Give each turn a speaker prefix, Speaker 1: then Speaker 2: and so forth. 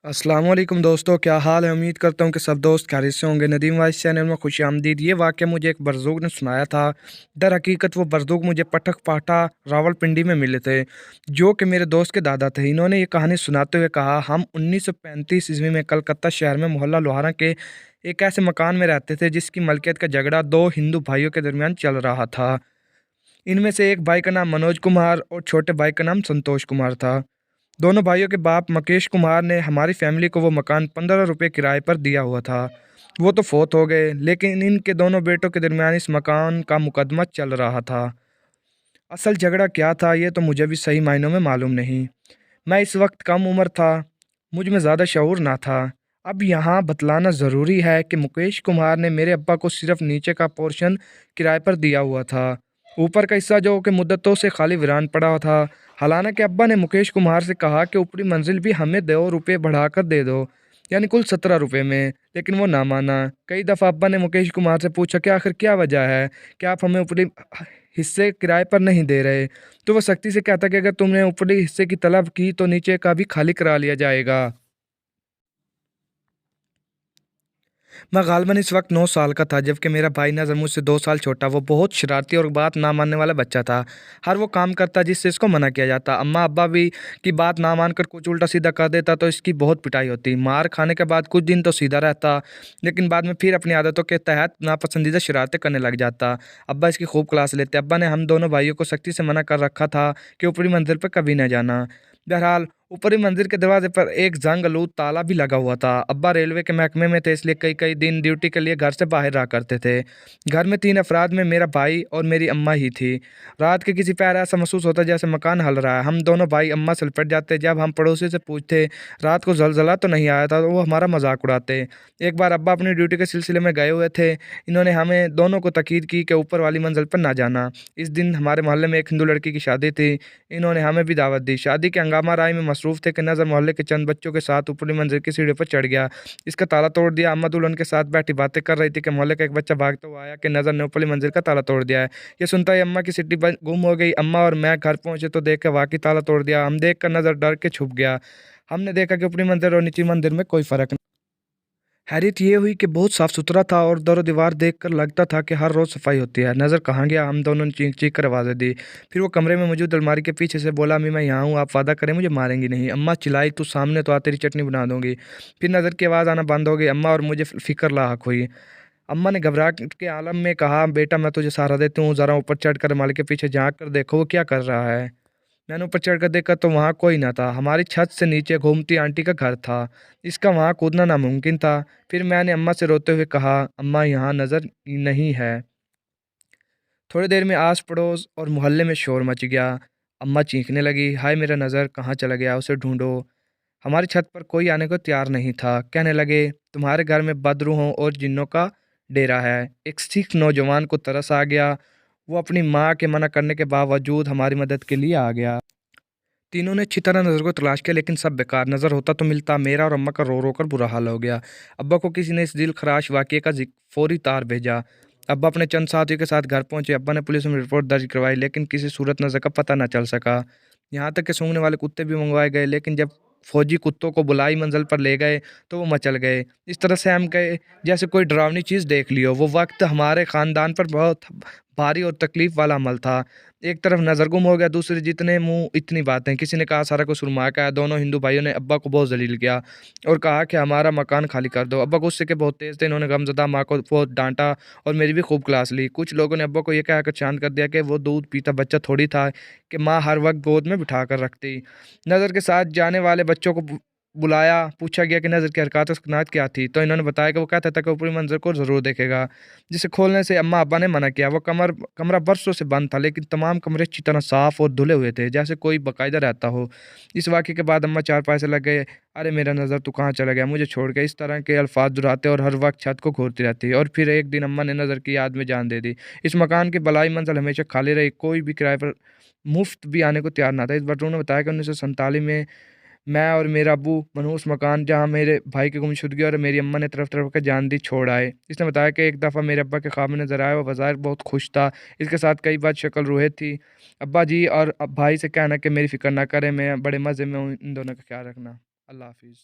Speaker 1: अस्सलाम वालेकुम दोस्तों, क्या हाल है। उम्मीद करता हूँ कि सब दोस्त खैरियत से होंगे। नदीम वाइस चैनल में खुशामदीद। ये वाक़या मुझे एक बरदूग ने सुनाया था। दर हकीकत वो बरदूग मुझे पटक पाटा रावलपिंडी में मिले थे, जो कि मेरे दोस्त के दादा थे। इन्होंने ये कहानी सुनाते हुए कहा, हम 1935 ईस्वी में कलकत्ता शहर में मोहल्ला लोहारा के एक ऐसे मकान में रहते थे जिसकी मलकियत का झगड़ा दो हिंदू भाइयों के दरमियान चल रहा था। इनमें से एक भाई का नाम मनोज कुमार और छोटे भाई का नाम संतोष कुमार था। दोनों भाइयों के बाप मुकेश कुमार ने हमारी फैमिली को वो मकान 15 रुपये किराए पर दिया हुआ था। वो तो फौत हो गए, लेकिन इनके दोनों बेटों के दरमियान इस मकान का मुकदमा चल रहा था। असल झगड़ा क्या था ये तो मुझे भी सही मायनों में मालूम नहीं। मैं इस वक्त कम उम्र था, मुझ में ज़्यादा शऊर ना था। अब यहाँ बतलाना ज़रूरी है कि मुकेश कुमार ने मेरे अब्बा को सिर्फ नीचे का पोर्शन किराए पर दिया हुआ था। ऊपर का हिस्सा जो कि मुद्दतों से खाली वीरान पड़ा हुआ था। हालांकि अब्बा ने मुकेश कुमार से कहा कि ऊपरी मंजिल भी हमें 2 रुपये बढ़ाकर दे दो, यानी कुल 17 रुपये में, लेकिन वो ना माना। कई दफ़ा अब्बा ने मुकेश कुमार से पूछा कि आखिर क्या वजह है कि आप हमें ऊपरी हिस्से किराए पर नहीं दे रहे। तो वो सख्ती से कहता कि अगर तुमने ऊपरी हिस्से की तलब की तो नीचे का भी खाली करा लिया जाएगा। मैं ग़ालिबन इस वक्त 9 साल का था, जबकि मेरा भाई नज़र मुझसे 2 साल छोटा। वो बहुत शरारती और बात ना मानने वाला बच्चा था। हर वो काम करता जिससे इसको मना किया जाता। अम्मा अब्बा भी की बात ना मानकर कुछ उल्टा सीधा कर देता तो इसकी बहुत पिटाई होती। मार खाने के बाद कुछ दिन तो सीधा रहता, लेकिन बाद में फिर अपनी आदतों के तहत नापसंदीदा शरारतें करने लग जाता। अब्बा इसकी खूब क्लास लेते। अब्बा ने हम दोनों भाइयों को सख्ती से मना कर रखा था कि ऊपरी मंजिल पर कभी न जाना। बहरहाल ऊपरी मंजिल के दरवाजे पर एक जंग आलूद ताला भी लगा हुआ था। अब्बा रेलवे के महकमे में थे, इसलिए कई कई दिन ड्यूटी के लिए घर से बाहर रहा करते थे। घर में 3 अफराद में मेरा भाई और मेरी अम्मा ही थी। रात के किसी पहर ऐसा महसूस होता जैसे मकान हल रहा है। हम दोनों भाई अम्मा से लिपट जाते। जब हम पड़ोसी से पूछते रात को जलजला तो नहीं आया था, तो वो हमारा मजाक उड़ाते। एक बार अब्बा अपनी ड्यूटी के सिलसिले में गए हुए थे। इन्होंने हमें दोनों को ताकीद की कि ऊपर वाली मंजिल पर ना जाना। इस दिन हमारे मोहल्ले में एक हिंदू लड़की की शादी थी। इन्होंने हमें भी दावत दी। शादी के हंगामा राय में मसरूफ़ थे कि नज़र मोहल्ले के चंद बच्चों के साथ ऊपरी मंजिल की सीढ़ी पर चढ़ गया। इसका ताला तोड़ दिया। अम्मा दुल्हन के साथ बैठी बातें कर रही थी कि मोहल्ले का एक बच्चा भागता हुआ आया कि नज़र ने ऊपरी मंजिल का ताला तोड़ दिया है। ये सुनता ही अम्मा की सिटी गुम हो गई। अम्मा और मैं घर पहुंचे तो देख के वाकई ताला तोड़ दिया। हम देख कर नज़र डर के छुप गया। हमने देखा कि ऊपरी मंजिल और निचली मंजिल में कोई फ़र्क नहीं। हैरत ये हुई कि बहुत साफ सुथरा था और दरो दीवार देखकर लगता था कि हर रोज़ सफाई होती है। नज़र कहाँ गया, हम दोनों ने चीख चीख कर आवाज़ें दी। फिर वो कमरे में मौजूद अलमारी के पीछे से बोला, अम्मी मैं यहाँ हूँ, आप वादा करें मुझे मारेंगी नहीं। अम्मा चिल्लाई, तू सामने तो आ, तेरी चटनी बना दूंगी। फिर नज़र की आवाज़ आना बंद हो गई। अम्मा और मुझे फिक्र लाहक हुई। अम्मा ने घबराहट के आलम में कहा, बेटा मैं तुझे सहारा देती हूँ, ज़रा ऊपर चढ़ कर अलमारी के पीछे झाँक कर देखो वो क्या कर रहा है। मैंने ऊपर चढ़कर देखा तो वहाँ कोई ना था। हमारी छत से नीचे घूमती आंटी का घर था। इसका वहाँ कूदना नामुमकिन था। फिर मैंने अम्मा से रोते हुए कहा, अम्मा यहाँ नज़र नहीं है। थोड़ी देर में आस पड़ोस और मोहल्ले में शोर मच गया। अम्मा चीखने लगी, हाय मेरा नज़र कहाँ चला गया, उसे ढूंढो। हमारी छत पर कोई आने को तैयार नहीं था। कहने लगे, तुम्हारे घर में बदरूहों और जिन्नों का डेरा है। एक सिख नौजवान को तरस आ गया। वो अपनी माँ के मना करने के बावजूद हमारी मदद के लिए आ गया। तीनों ने अच्छी तरह नज़र को तलाश किया, लेकिन सब बेकार। नज़र होता तो मिलता। मेरा और अम्मा का रो रो कर बुरा हाल हो गया। अब्बा को किसी ने इस दिल खराश वाक़ये का फौरी तार भेजा। अब्बा अपने चंद साथियों के साथ घर पहुंचे। अब्बा ने पुलिस में रिपोर्ट दर्ज करवाई, लेकिन किसी सूरत नज़र का पता न चल सका। यहाँ तक कि सूंघने वाले कुत्ते भी मंगवाए गए, लेकिन जब फौजी कुत्तों को बुलाई मंजिल पर ले गए तो वो मचल गए। इस तरह से हम गए जैसे कोई डरावनी चीज़ देख ली हो। वो वक्त हमारे ख़ानदान पर बहुत भारी और तकलीफ़ वाला अमल था। एक तरफ नज़र गुम हो गया, दूसरे जितने मुँह इतनी बातें। किसी ने कहा सारा कुछ सुरमा का है। दोनों हिंदू भाइयों ने अब्बा को बहुत ज़लील किया और कहा कि हमारा मकान खाली कर दो। अब्बा गुस्से के बहुत तेज़ थे। इन्होंने गमज़दा माँ को बहुत डाँटा और मेरी भी खूब क्लास ली। कुछ लोगों ने अब्बा को ये कहकर शांत कर दिया कि वो दूध पीता बच्चा थोड़ी था कि माँ हर वक्त गोद में बिठा कर रखती। नज़र के साथ जाने वाले बच्चों को बुलाया, पूछा गया कि नज़र की हरकत क्या थी, तो इन्होंने बताया कि वो कहता था कि ऊपरी मंज़िल को ज़रूर देखेगा, जिसे खोलने से अम्मा अब्बा ने मना किया। वो कमरा बरसों से बंद था, लेकिन तमाम कमरे अच्छी तरह साफ़ और धुले हुए थे, जैसे कोई बाकायदा रहता हो। इस वाक़ये के बाद अम्मा चारपाई से लग गए, अरे मेरा नज़र तू कहाँ चला गया, मुझे छोड़ के। इस तरह के अल्फ़ाज़ दोहराते और हर वक्त छत को घूरती रहती। और फिर एक दिन अम्मा ने नज़र की याद में जान दे दी। इस मकान की बलाई मंज़िल हमेशा खाली रही, कोई भी किराए पर मुफ़्त भी आने को तैयार ना था। इस बटू ने बताया कि 1947 में मैं और मेरा अब्बू मनहूस मकान जहाँ मेरे भाई की गुमशुदगी और मेरी अम्मा ने तरफ-तरफ के जान दी छोड़ आए। इसने बताया कि एक दफ़ा मेरे अब्बा के ख्वाब में नज़र आया, वो बज़ाहिर बहुत खुश था। इसके साथ कई बार शक्ल रूहे थी। अब्बा जी और भाई से कहना कि मेरी फ़िक्र ना करें, मैं बड़े मज़े में हूँ, इन दोनों का ख़्याल रखना। अल्लाह हाफ़िज़।